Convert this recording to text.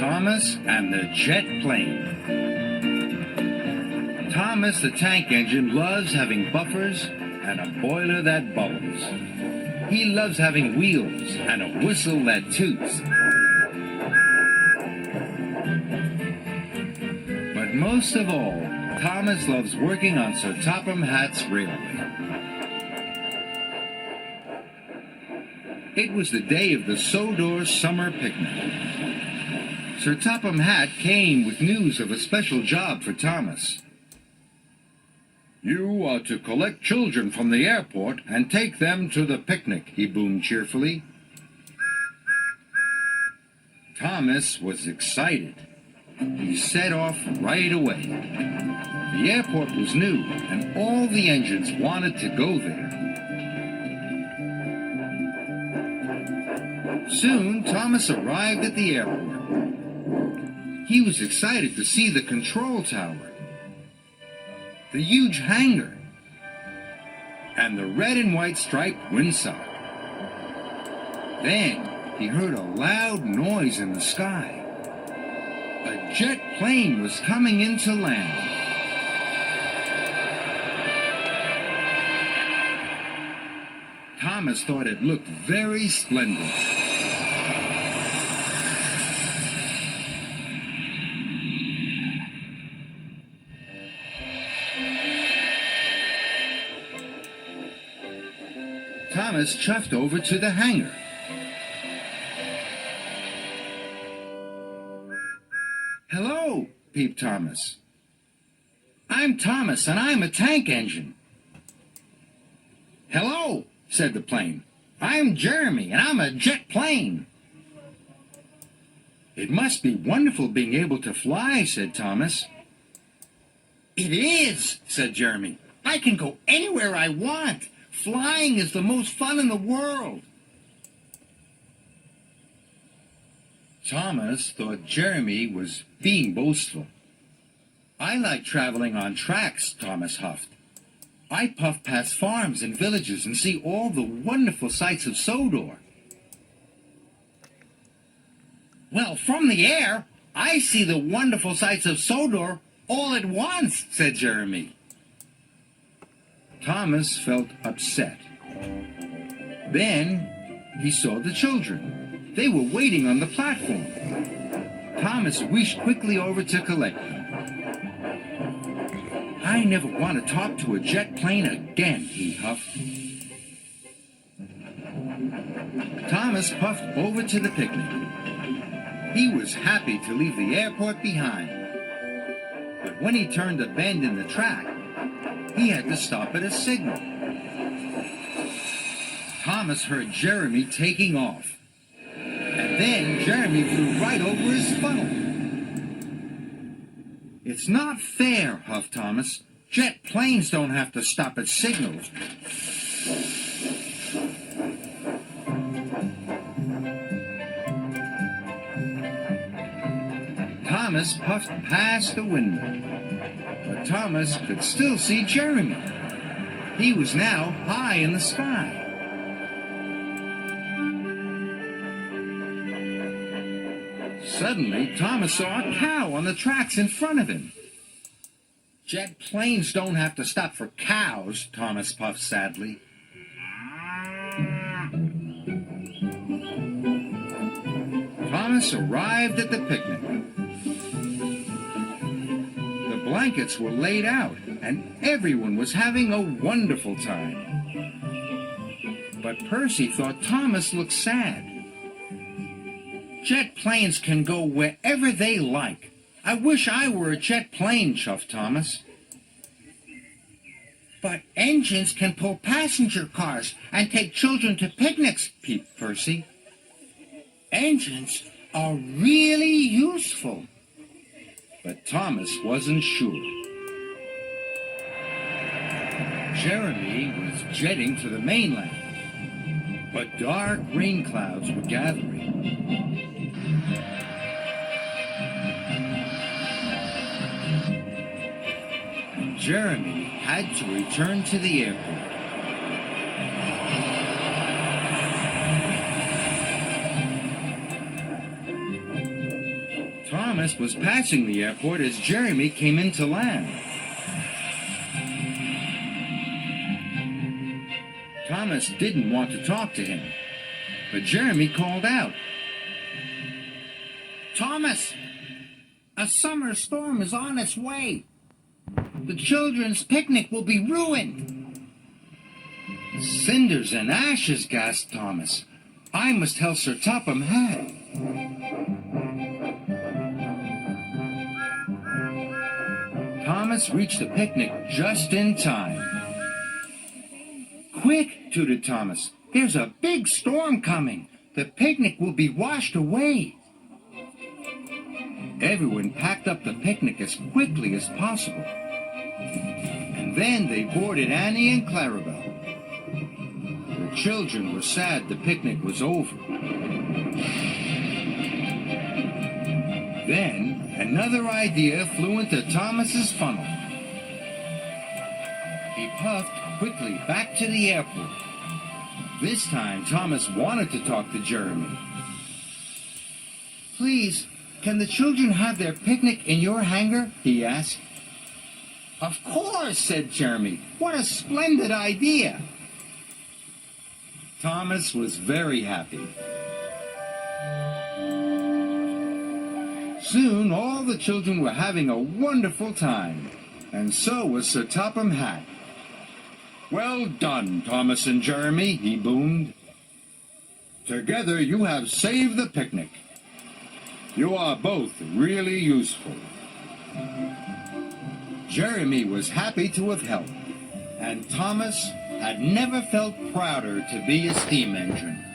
Thomas and the Jet Plane. Thomas the tank engine loves having buffers and a boiler that bubbles. He loves having wheels and a whistle that toots. But most of all, Thomas loves working on Sir Topham Hatt's railway. It was the day of the Sodor summer picnic. Sir Topham Hatt came with news of a special job for Thomas. "You are to collect children from the airport and take them to the picnic," he boomed cheerfully. Thomas was excited. He set off right away. The airport was new, and all the engines wanted to go there. Soon, Thomas arrived at the airport. He was excited to see the control tower, the huge hangar, and the red and white striped windsock. Then he heard a loud noise in the sky. A jet plane was coming in to land. Thomas thought it looked very splendid. Thomas chuffed over to the hangar. "Hello," peeped Thomas. "I'm Thomas, and I'm a tank engine." "Hello," said the plane. "I'm Jeremy, and I'm a jet plane." "It must be wonderful being able to fly," said Thomas. "It is," said Jeremy. "I can go anywhere I want. Flying is the most fun in the world." Thomas thought Jeremy was being boastful. "I like traveling on tracks," Thomas huffed. "I puff past farms and villages and see all the wonderful sights of Sodor." "Well, from the air, I see the wonderful sights of Sodor all at once," said Jeremy. Thomas felt upset. Then he saw the children. They were waiting on the platform. Thomas wished quickly over to collect them. "I never want to talk to a jet plane again," he huffed. Thomas puffed over to the picnic. He was happy to leave the airport behind. But when he turned a bend in the track, he had to stop at a signal. Thomas heard Jeremy taking off. And then Jeremy flew right over his funnel. "It's not fair," huffed Thomas. "Jet planes don't have to stop at signals." Thomas puffed past the window. But Thomas could still see Jeremy. He was now high in the sky. Suddenly, Thomas saw a cow on the tracks in front of him. "Jet planes don't have to stop for cows," Thomas puffed sadly. Thomas arrived at the picnic. The blankets were laid out, and everyone was having a wonderful time. But Percy thought Thomas looked sad. "Jet planes can go wherever they like. I wish I were a jet plane," chuffed Thomas. "But engines can pull passenger cars and take children to picnics," peeped Percy. "Engines are really useful." But Thomas wasn't sure. Jeremy was jetting to the mainland, but dark rain clouds were gathering. Jeremy had to return to the airport. Thomas was passing the airport as Jeremy came into land. Thomas didn't want to talk to him, but Jeremy called out, Thomas, a summer storm is on its way. The children's picnic will be ruined. Cinders and ashes, gasped Thomas. I must tell Sir Topham Hatt. Thomas reached the picnic just in time. Quick, tooted Thomas. There's a big storm coming. The picnic will be washed away. Everyone packed up the picnic as quickly as possible. And then they boarded Annie and Clarabelle. The children were sad the picnic was over. Then another idea flew into Thomas's funnel. He puffed quickly back to the airport. This time Thomas wanted to talk to Jeremy. Please, can the children have their picnic in your hangar? He asked. Of course, said Jeremy. What a splendid idea. Thomas was very happy. Soon all the children were having a wonderful time, and so was Sir Topham Hatt. Well done, Thomas and Jeremy, he boomed. Together you have saved the picnic. You are both really useful. Jeremy was happy to have helped, and Thomas had never felt prouder to be a steam engine.